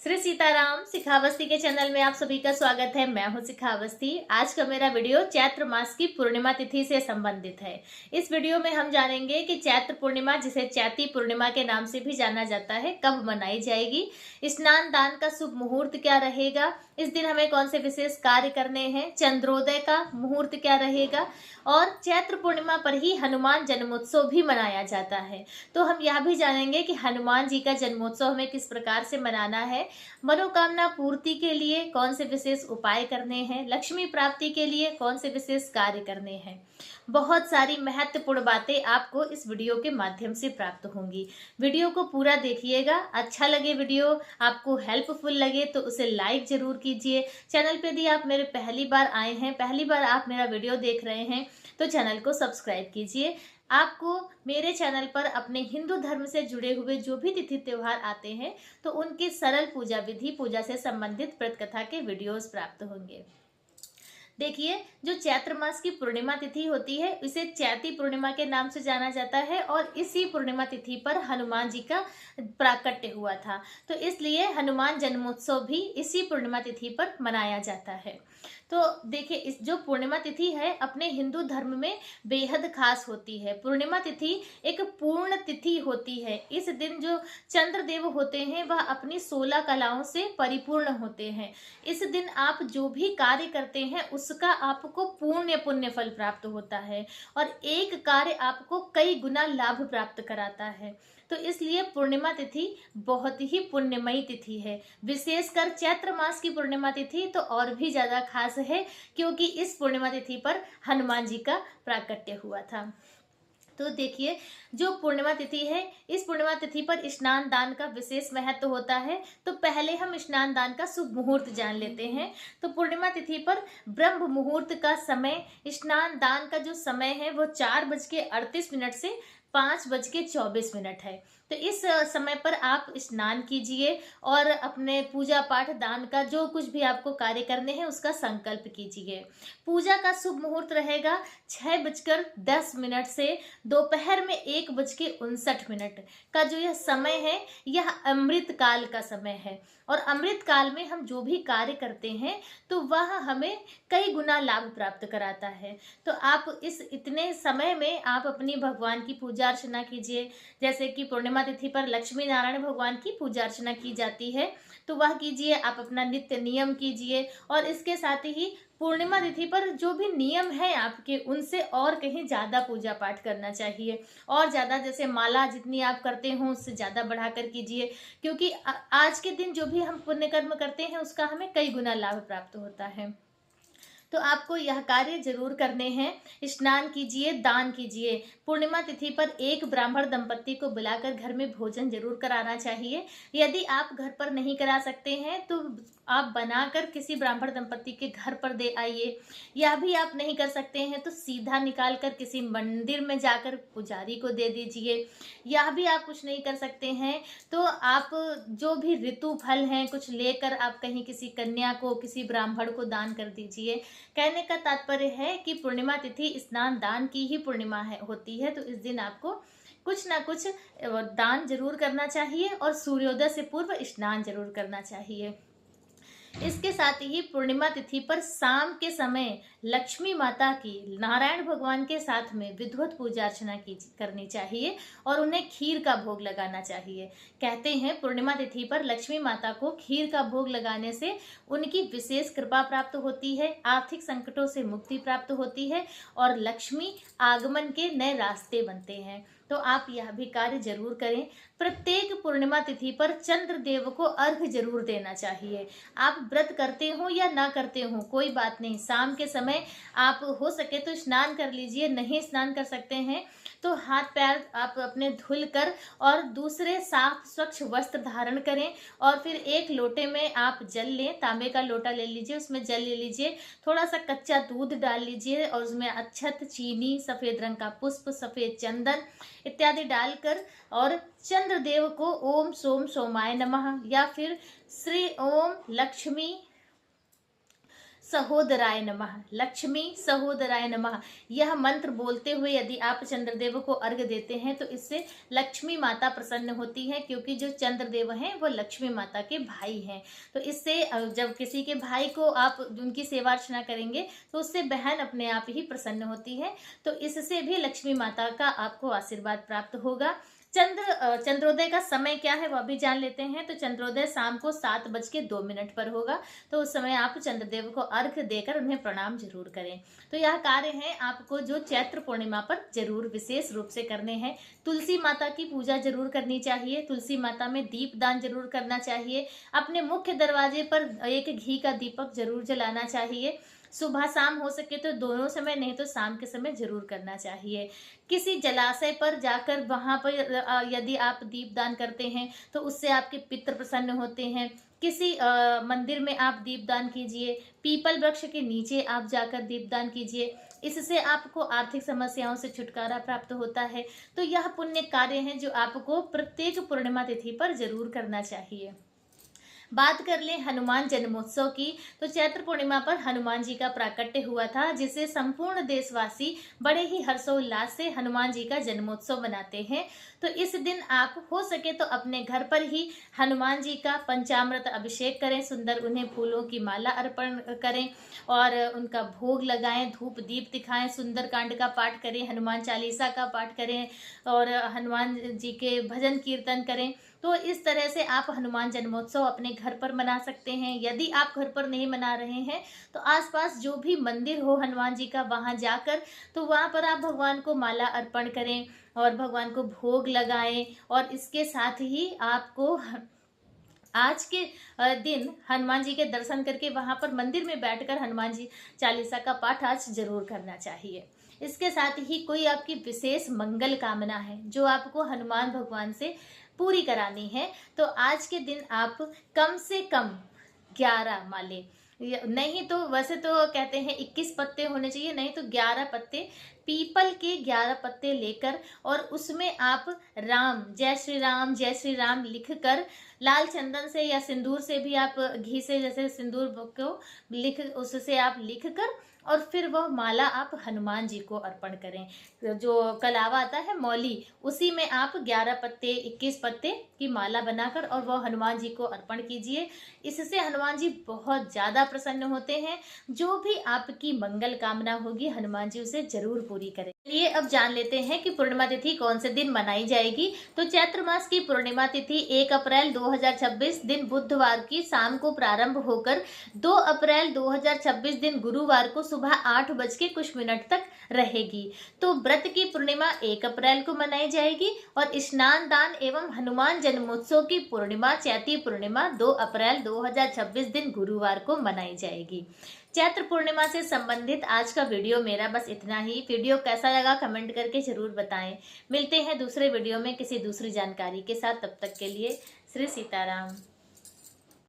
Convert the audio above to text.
श्री सीताराम शिखावस्ती के चैनल में आप सभी का स्वागत है। मैं हूं शिखावस्ती। आज का मेरा वीडियो चैत्र मास की पूर्णिमा तिथि से संबंधित है। इस वीडियो में हम जानेंगे कि चैत्र पूर्णिमा, जिसे चैती पूर्णिमा के नाम से भी जाना जाता है, कब मनाई जाएगी, स्नान दान का शुभ मुहूर्त क्या रहेगा, इस दिन हमें कौन से विशेष कार्य करने हैं, चंद्रोदय का मुहूर्त क्या रहेगा, और चैत्र पूर्णिमा पर ही हनुमान जन्मोत्सव भी मनाया जाता है। तो हम यह भी जानेंगे कि हनुमान जी का जन्मोत्सव हमें किस प्रकार से मनाना है, मनोकामना पूर्ति के लिए कौन से विशेष उपाय करने हैं, लक्ष्मी प्राप्ति के लिए कौन से विशेष कार्य करने हैं। बहुत सारी महत्वपूर्ण बातें आपको इस वीडियो के माध्यम से प्राप्त होंगी। वीडियो को पूरा देखिएगा। अच्छा लगे वीडियो, आपको हेल्पफुल लगे तो उसे लाइक जरूर कीजिए। चैनल पे यदि आप मेरे पहली बार आए हैं, पहली बार आप मेरा वीडियो देख रहे हैं, तो चैनल को सब्सक्राइब कीजिए। आपको मेरे चैनल पर अपने हिंदू धर्म से जुड़े हुए जो भी तिथि त्योहार आते हैं, तो उनकी सरल पूजा विधि, पूजा से संबंधित व्रतकथा के वीडियोस प्राप्त होंगे। देखिए, जो चैत्र मास की पूर्णिमा तिथि होती है, इसे चैती पूर्णिमा के नाम से जाना जाता है और इसी पूर्णिमा तिथि पर हनुमान जी का प्राकट्य हुआ था। तो इसलिए हनुमान जन्मोत्सव भी इसी पूर्णिमा तिथि पर मनाया जाता है। तो देखिए, इस जो पूर्णिमा तिथि है अपने हिंदू धर्म में बेहद खास होती है। पूर्णिमा तिथि एक पूर्ण तिथि होती है। इस दिन जो चंद्रदेव होते हैं वह अपनी 16 कलाओं से परिपूर्ण होते हैं। इस दिन आप जो भी कार्य करते हैं उसका आपको पुण्य फल प्राप्त होता है और एक कार्य आपको कई गुना लाभ प्राप्त कराता है। तो इसलिए पूर्णिमा तिथि बहुत ही पुण्यमयी तिथि है। विशेषकर चैत्र मास की पूर्णिमा तिथि तो और भी ज्यादा खास है, क्योंकि इस पूर्णिमा तिथि पर हनुमान जी का प्राकट्य हुआ था। तो देखिए, जो पूर्णिमा तिथि है, इस पूर्णिमा तिथि पर स्नान दान का विशेष महत्व होता है। तो पहले हम स्नान दान का शुभ मुहूर्त जान लेते हैं। तो पूर्णिमा तिथि पर ब्रह्म मुहूर्त का समय, स्नान दान का जो समय है वो 4:38 से 5:24 है। तो इस समय पर आप स्नान कीजिए और अपने पूजा पाठ दान का जो कुछ भी आपको कार्य करने हैं उसका संकल्प कीजिए। पूजा का शुभ मुहूर्त रहेगा 6:10 से दोपहर में 1:59 का जो यह समय है, यह अमृत काल का समय है। और अमृत काल में हम जो भी कार्य करते हैं तो वह हमें कई गुना लाभ प्राप्त कराता है। तो आप इस इतने समय में आप अपनी भगवान की पूजा अर्चना कीजिए। जैसे कि पूर्णिमा तिथि पर लक्ष्मी नारायण भगवान की पूजा अर्चना की जाती है, तो वह कीजिए। आप अपना नित्य नियम कीजिए और इसके साथ ही पूर्णिमा तिथि पर जो भी नियम है आपके, उनसे और कहीं ज्यादा पूजा पाठ करना चाहिए। और ज्यादा, जैसे माला जितनी आप करते हो उससे ज्यादा बढ़ाकर कीजिए, क्योंकि आज के दिन जो भी हम पुण्य कर्म करते हैं उसका हमें कई गुना लाभ प्राप्त होता है। तो आपको यह कार्य जरूर करने हैं। स्नान कीजिए, दान कीजिए। पूर्णिमा तिथि पर एक ब्राह्मण दंपत्ति को बुलाकर घर में भोजन जरूर कराना चाहिए। यदि आप घर पर नहीं करा सकते हैं तो आप बनाकर किसी ब्राह्मण दंपत्ति के घर पर दे आइए। यह भी आप नहीं कर सकते हैं तो सीधा निकाल कर किसी मंदिर में जाकर पुजारी को दे दीजिए। यह भी आप कुछ नहीं कर सकते हैं तो आप जो भी ऋतु फल हैं कुछ लेकर आप कहीं किसी कन्या को, किसी ब्राह्मण को दान कर दीजिए। कहने का तात्पर्य है कि पूर्णिमा तिथि स्नान दान की ही पूर्णिमा होती है। तो इस दिन आपको कुछ ना कुछ दान जरूर करना चाहिए और सूर्योदय से पूर्व स्नान जरूर करना चाहिए। इसके साथ ही पूर्णिमा तिथि पर शाम के समय लक्ष्मी माता की नारायण भगवान के साथ में विधिवत पूजा अर्चना करनी चाहिए और उन्हें खीर का भोग लगाना चाहिए। कहते हैं पूर्णिमा तिथि पर लक्ष्मी माता को खीर का भोग लगाने से उनकी विशेष कृपा प्राप्त होती है, आर्थिक संकटों से मुक्ति प्राप्त होती है और लक्ष्मी आगमन के नए रास्ते बनते हैं। तो आप यह भी कार्य जरूर करें। प्रत्येक पूर्णिमा तिथि पर चंद्र देव को अर्घ जरूर देना चाहिए। आप व्रत करते हो या ना करते हो कोई बात नहीं, शाम के समय आप हो सके तो स्नान कर लीजिए। नहीं स्नान कर सकते हैं तो हाथ पैर आप अपने धुल कर और दूसरे साफ स्वच्छ वस्त्र धारण करें और फिर एक लोटे में आप जल लें। तांबे का लोटा ले लीजिए, उसमें जल ले लीजिए, थोड़ा सा कच्चा दूध डाल लीजिए और उसमें अक्षत, चीनी, सफेद रंग का पुष्प, सफेद चंदन इत्यादि डालकर और चंद्रदेव को ओम सोम सोमाय नमः या फिर श्री ओम लक्ष्मी सहोदराय नमः, लक्ष्मी सहोदराय नमः, यह मंत्र बोलते हुए यदि आप चंद्रदेव को अर्घ्य देते हैं तो इससे लक्ष्मी माता प्रसन्न होती है, क्योंकि जो चंद्रदेव हैं वो लक्ष्मी माता के भाई हैं। तो इससे जब किसी के भाई को आप उनकी सेवा अर्चना करेंगे तो उससे बहन अपने आप ही प्रसन्न होती है। तो इससे भी लक्ष्मी माता का आपको आशीर्वाद प्राप्त होगा। चंद्रोदय का समय क्या है वह भी जान लेते हैं। तो चंद्रोदय शाम को 7:02 पर होगा। तो उस समय आप चंद्रदेव को अर्घ्य देकर उन्हें प्रणाम जरूर करें। तो यह कार्य है आपको जो चैत्र पूर्णिमा पर जरूर विशेष रूप से करने हैं। तुलसी माता की पूजा जरूर करनी चाहिए, तुलसी माता में दीप दान जरूर करना चाहिए, अपने मुख्य दरवाजे पर एक घी का दीपक जरूर जलाना चाहिए। सुबह शाम हो सके तो दोनों समय, नहीं तो शाम के समय जरूर करना चाहिए। किसी जलाशय पर जाकर वहां पर यदि आप दीपदान करते हैं तो उससे आपके पितृ प्रसन्न होते हैं। किसी मंदिर में आप दीपदान कीजिए, पीपल वृक्ष के नीचे आप जाकर दीपदान कीजिए, इससे आपको आर्थिक समस्याओं से छुटकारा प्राप्त होता है। तो यह पुण्य कार्य है जो आपको प्रत्येक पूर्णिमा तिथि पर जरूर करना चाहिए। बात कर लें हनुमान जन्मोत्सव की, तो चैत्र पूर्णिमा पर हनुमान जी का प्राकट्य हुआ था, जिसे संपूर्ण देशवासी बड़े ही हर्षोल्लास से हनुमान जी का जन्मोत्सव मनाते हैं। तो इस दिन आप हो सके तो अपने घर पर ही हनुमान जी का पंचामृत अभिषेक करें, सुंदर उन्हें फूलों की माला अर्पण करें और उनका भोग लगाएं, धूप दीप दिखाएं, सुंदर कांड का पाठ करें, हनुमान चालीसा का पाठ करें और हनुमान जी के भजन कीर्तन करें। तो इस तरह से आप हनुमान जन्मोत्सव अपने घर पर मना सकते हैं। यदि आप घर पर नहीं मना रहे हैं तो आसपास जो भी मंदिर हो हनुमान जी का, वहां जाकर तो वहां पर आप भगवान को माला अर्पण करें और भगवान को भोग लगाएं। और इसके साथ ही आपको आज के दिन हनुमान जी के दर्शन करके वहां पर मंदिर में बैठकर हनुमान जी चालीसा का पाठ आज जरूर करना चाहिए। इसके साथ ही कोई आपकी विशेष मंगल कामना है जो आपको हनुमान भगवान से पूरी करानी है, तो आज के दिन आप कम से कम 11 माले, नहीं तो वैसे तो कहते हैं 21 पत्ते होने चाहिए, नहीं तो 11 पत्ते, पीपल के 11 पत्ते लेकर और उसमें आप राम जय श्री राम लिखकर लाल चंदन से या सिंदूर से भी, आप घी से जैसे सिंदूर को उससे आप लिखकर और फिर वह माला आप हनुमान जी को अर्पण करें। जो कलावा आता है मौली, उसी में आप 11 पत्ते 21 पत्ते की माला बनाकर और वह हनुमान जी को अर्पण कीजिए। इससे हनुमान जी बहुत ज़्यादा प्रसन्न होते हैं। जो भी आपकी मंगल कामना होगी हनुमान जी उसे जरूर पूरी करें। चलिए अब जान लेते हैं कि पूर्णिमा तिथि कौन से दिन मनाई जाएगी। तो चैत्र मास की पूर्णिमा तिथि 1 अप्रैल 2026 दिन बुधवार की शाम को प्रारंभ होकर 2 अप्रैल 2026 दिन गुरुवार को सुबह 8:00 तक रहेगी। तो व्रत की पूर्णिमा 1 अप्रैल को मनाई जाएगी और स्नान दान एवं हनुमान जन्मोत्सव की पूर्णिमा चैती पूर्णिमा 2 अप्रैल 2026 दिन गुरुवार को मनाई जाएगी। चैत्र पूर्णिमा से संबंधित आज का वीडियो मेरा बस इतना ही। वीडियो कैसा लगा कमेंट करके जरूर बताएं। मिलते हैं दूसरे वीडियो में किसी दूसरी जानकारी के साथ, तब तक के लिए श्री सीताराम।